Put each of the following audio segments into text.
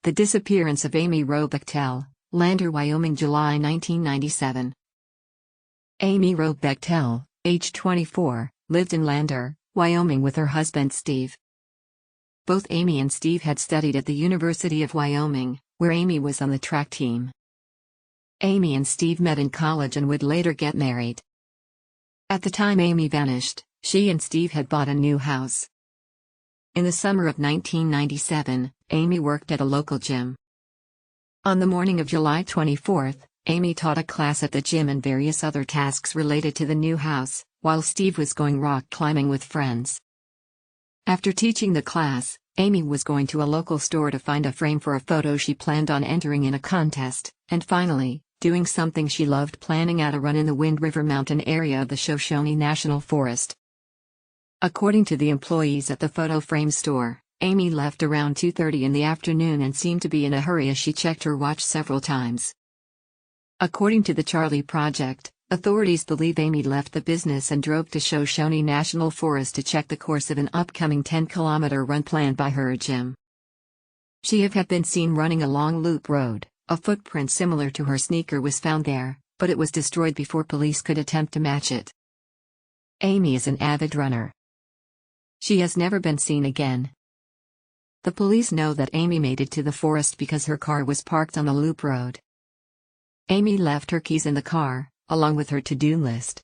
The Disappearance of Amy Wroe Bechtel, Lander, Wyoming, July 1997. Amy Wroe Bechtel, age 24, lived in Lander, Wyoming with her husband Steve. Both Amy and Steve had studied at the University of Wyoming, where Amy was on the track team. Amy and Steve met in college and would later get married. At the time Amy vanished, she and Steve had bought a new house. In the summer of 1997, Amy worked at a local gym. On the morning of July 24, Amy taught a class at the gym and various other tasks related to the new house, while Steve was going rock climbing with friends. After teaching the class, Amy was going to a local store to find a frame for a photo she planned on entering in a contest, and finally, doing something she loved, planning out a run in the Wind River Mountain area of the Shoshone National Forest. According to the employees at the photo frame store, Amy left around 2:30 in the afternoon and seemed to be in a hurry as she checked her watch several times. According to the Charlie Project, authorities believe Amy left the business and drove to Shoshone National Forest to check the course of an upcoming 10-kilometer run planned by her gym. She had been seen running along Loop Road. A footprint similar to her sneaker was found there, but it was destroyed before police could attempt to match it. Amy is an avid runner. She has never been seen again. The police know that Amy made it to the forest because her car was parked on the Loop Road. Amy left her keys in the car, along with her to-do list.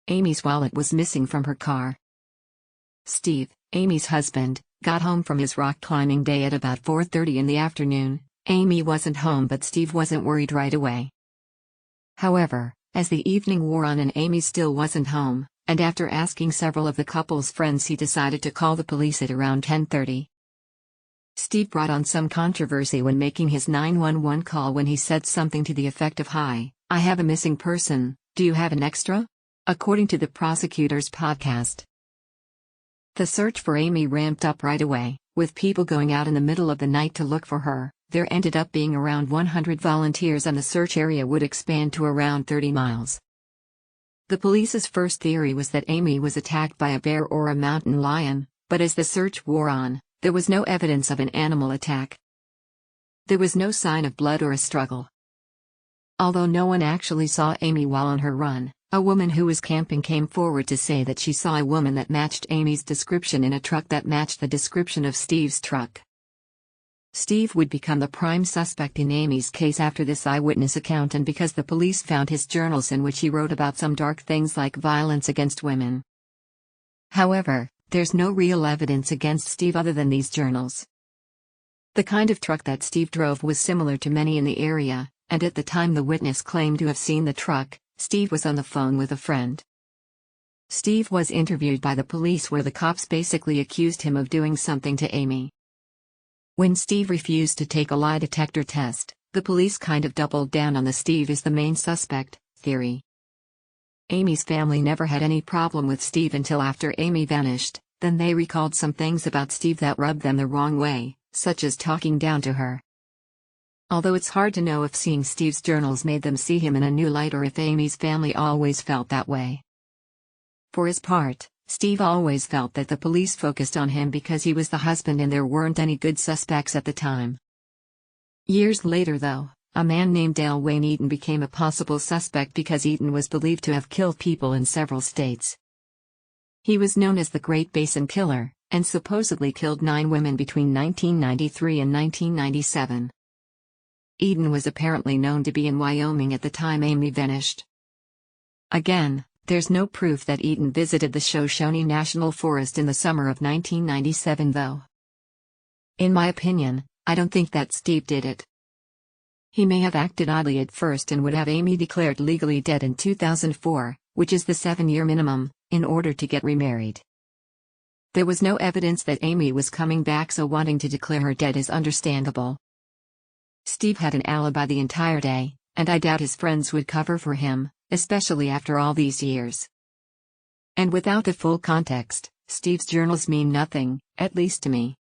Amy's wallet was missing from her car. Steve, Amy's husband, got home from his rock climbing day at about 4:30 in the afternoon. Amy wasn't home, but Steve wasn't worried right away. However, as the evening wore on and Amy still wasn't home, and after asking several of the couple's friends, he decided to call the police at around 10:30. Steve brought on some controversy when making his 911 call when he said something to the effect of, "Hi, I have a missing person, do you have an extra?" According to the prosecutor's podcast. The search for Amy ramped up right away, with people going out in the middle of the night to look for her. There ended up being around 100 volunteers and the search area would expand to around 30 miles. The police's first theory was that Amy was attacked by a bear or a mountain lion, but as the search wore on, there was no evidence of an animal attack. There was no sign of blood or a struggle. Although no one actually saw Amy while on her run, a woman who was camping came forward to say that she saw a woman that matched Amy's description in a truck that matched the description of Steve's truck. Steve would become the prime suspect in Amy's case after this eyewitness account and because the police found his journals in which he wrote about some dark things like violence against women. However, there's no real evidence against Steve other than these journals. The kind of truck that Steve drove was similar to many in the area, and at the time the witness claimed to have seen the truck, Steve was on the phone with a friend. Steve was interviewed by the police where the cops basically accused him of doing something to Amy. When Steve refused to take a lie detector test, the police kind of doubled down on the "Steve is the main suspect" theory. Amy's family never had any problem with Steve until after Amy vanished, then they recalled some things about Steve that rubbed them the wrong way, such as talking down to her. Although it's hard to know if seeing Steve's journals made them see him in a new light or if Amy's family always felt that way. For his part, Steve always felt that the police focused on him because he was the husband and there weren't any good suspects at the time. Years later though, a man named Dale Wayne Eaton became a possible suspect because Eaton was believed to have killed people in several states. He was known as the Great Basin Killer, and supposedly killed 9 women between 1993 and 1997. Eaton was apparently known to be in Wyoming at the time Amy vanished. Again, there's no proof that Eaton visited the Shoshone National Forest in the summer of 1997 though. In my opinion, I don't think that Steve did it. He may have acted oddly at first and would have Amy declared legally dead in 2004, which is the 7-year minimum, in order to get remarried. There was no evidence that Amy was coming back, so wanting to declare her dead is understandable. Steve had an alibi the entire day, and I doubt his friends would cover for him, especially after all these years. And without the full context, Steve's journals mean nothing, at least to me.